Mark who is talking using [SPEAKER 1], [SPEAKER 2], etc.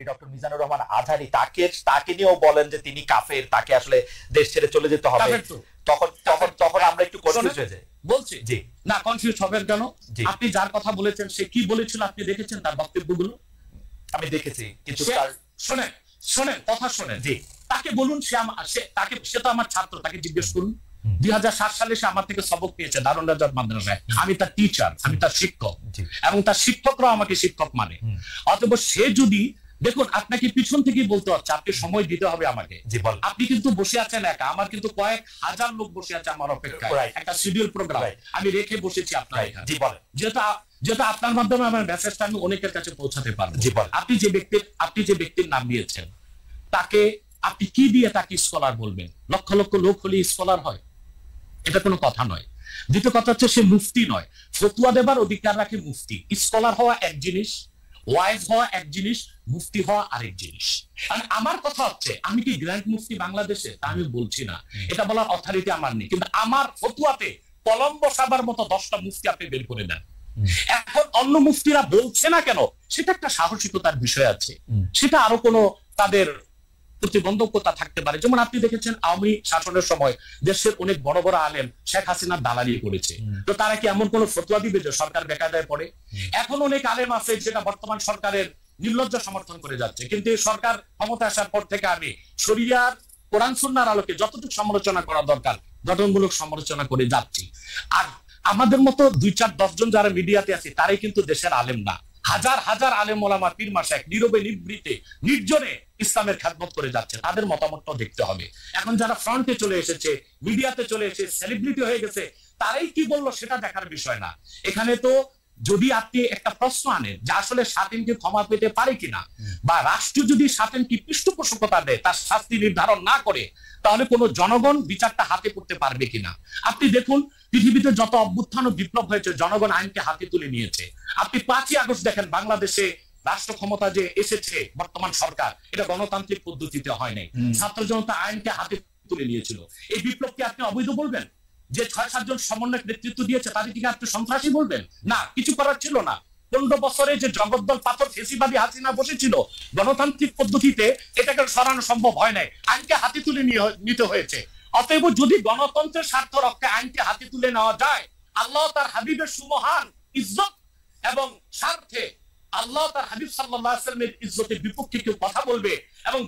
[SPEAKER 1] Doctor Mizanur Rahman Azhari তাকে নিয়েও বলেন যে তিনি কাফের, তাকে আসলে দেশ ছেড়ে চলে যেতে হবে। তখন তখন তখন আমরা একটু কনফিউজ হয়ে যাই।
[SPEAKER 2] বলছি
[SPEAKER 1] জি
[SPEAKER 2] না, কনফিউজ হবেন কেন? আপনি যার কথা বলেছেন সে কি বলেছিল আপনি দেখেছেন তার বক্তব্যগুলো?
[SPEAKER 1] আমি দেখেছি, কিন্তু
[SPEAKER 2] শোনেন শোনেন কথা শোনেন।
[SPEAKER 1] জি,
[SPEAKER 2] তাকে বলুন সে তো আমার ছাত্র, তাকে জিজ্ঞেস করুন। 2007 সালে সে আমার থেকে সবক পেয়েছে দারুন রাজাত মাদ্রাসায়। আমি তার টিচার, আমি তার শিক্ষক, এবং তার শিক্ষকরাও আমাকে শিক্ষক মানে। অতএব সে যদি, দেখুন আপনাকে পিছন থেকেই বলতে হচ্ছে, আপনি সময় দিতে হবে আমাকে। আপনি কিন্তু বসে আছেন একা, আমার কিন্তু কয়েক হাজার লোক বসে আছে আমার অপেক্ষায়, একটা শিডিউল প্রোগ্রাম আমি রেখে বসেছি আপনার এখানে। যেটা আপনার মাধ্যমে আমার মেসেজটা আমি অনেকের কাছে পৌঁছাতে পারবো। আপনি যে ব্যক্তির নাম দিয়েছেন, তাকে আপনি কি দিয়ে তাকে স্কলার বলবেন? লক্ষ লক্ষ লোক হলে স্কলার হয়? এটা কোনো কথা নয়। দ্বিতীয় কথা হচ্ছে সে মুফতি নয়, ফতোয়া দেবার অধিকার রাখে মুফতি। স্কলার হওয়া এক জিনিস, ওয়াইজ হওয়া এক জিনিস, মুফতি হওয়া আরেক জিনিস। আমার কথা হচ্ছে, আমি কি গ্র্যান্ড মুফতি বাংলাদেশে তা আমি বলছি না, এটা বলার অথরিটি আমার নেই, কিন্তু আমার ফতোয়াতে কলম বসাবার মতো 10টা মুফতি আপনি বের করে দেন। এখন অন্য মুফতিরা বলছে না কেন, সেটা একটা সাহসিকতার বিষয় আছে, সেটা আরো কোনো তাদের প্রতিবন্ধকতা থাকতে পারে। যেমন আপনি দেখেছেন আওয়ামী শাসনের সময় দেশের অনেক বড় বড় আলেম শেখ হাসিনার দালালি করেছে, তো তারা কি এমন কোন ফতোয়া দিবে যে সরকার বেকায়দায় পড়ে? এখন অনেক আলেম আছে যেটা বর্তমান সরকারের নির্লজ্জ সমর্থন করে যাচ্ছে, কিন্তু এই সরকার ক্ষমতা আসার পর থেকে আমি শরিয়ার কোরআন সুন্নাহর আলোকে যতটুকু সমালোচনা করা দরকার গঠনমূলক সমালোচনা করে যাচ্ছি। আর আমাদের মতো 2-4-10 জন যারা মিডিয়াতে আছে তারাই কিন্তু দেশের আলেম না। হাজার হাজার আলেম ওলামা পীর মাশায়েখ নীরবে নিভৃতে নির্জনে ইসলামের খেদমত করে যাচ্ছে, তাদের মতামতটাও দেখতে হবে। এখন যারা ফ্রন্টে চলে এসেছে, মিডিয়াতে চলে এসে সেলিব্রিটি হয়ে গেছে, তারাই কি বললো সেটা দেখার বিষয় না। এখানে তো যদি আপনি একটা প্রশ্ন আনেন যে আসলে স্বাধীনকে ক্ষমা পেতে পারে কিনা, বা রাষ্ট্র যদি স্বাধীনকে পৃষ্ঠপোষকতা দেয়, তার শাস্তি নির্ধারণ না করে, তাহলে কোন জনগণ বিচারটা হাতে করতে পারবে কিনা? আপনি দেখুন পৃথিবীতে যত অভ্যুত্থান ও বিপ্লব হয়েছে জনগণ আইনকে হাতে তুলে নিয়েছে। আপনি 5ই আগস্ট দেখেন বাংলাদেশে রাষ্ট্র ক্ষমতা যে এসেছে বর্তমান সরকার, এটা গণতান্ত্রিক পদ্ধতিতে হয় নাই, ছাত্র জনতা আইনকে হাতে তুলে নিয়েছিল। এই বিপ্লবকে আপনি অবৈধ বলবেন? যে 6-7 জন সমন্বয়ক নেতৃত্ব দিয়েছে তাদেরকে আপনি সন্ত্রাসী বলবেন? না, কিছু করার ছিল না। 15 বছরে যে জগদ্দল পাথর ফেসিবাদী হাসিনা বসেছিল, গণতান্ত্রিক পদ্ধতিতে এটাকে সরানো সম্ভব হয় নাই, আইনকে হাতে তুলে নিতে হয়েছে। অতএব যদি গণতন্ত্রের স্বার্থ রক্ষে আইনকে হাতে তুলে নেওয়া যায়, আল্লাহ তার হাবিবের সুমহান ইজ্জত এবং স্বার্থে আল্লাহ তার হাবিব সাল্লাল্লাহু আলাইহি ওয়াসাল্লামের ইজ্জতের বিপক্ষে কেউ কথা বলবে এবং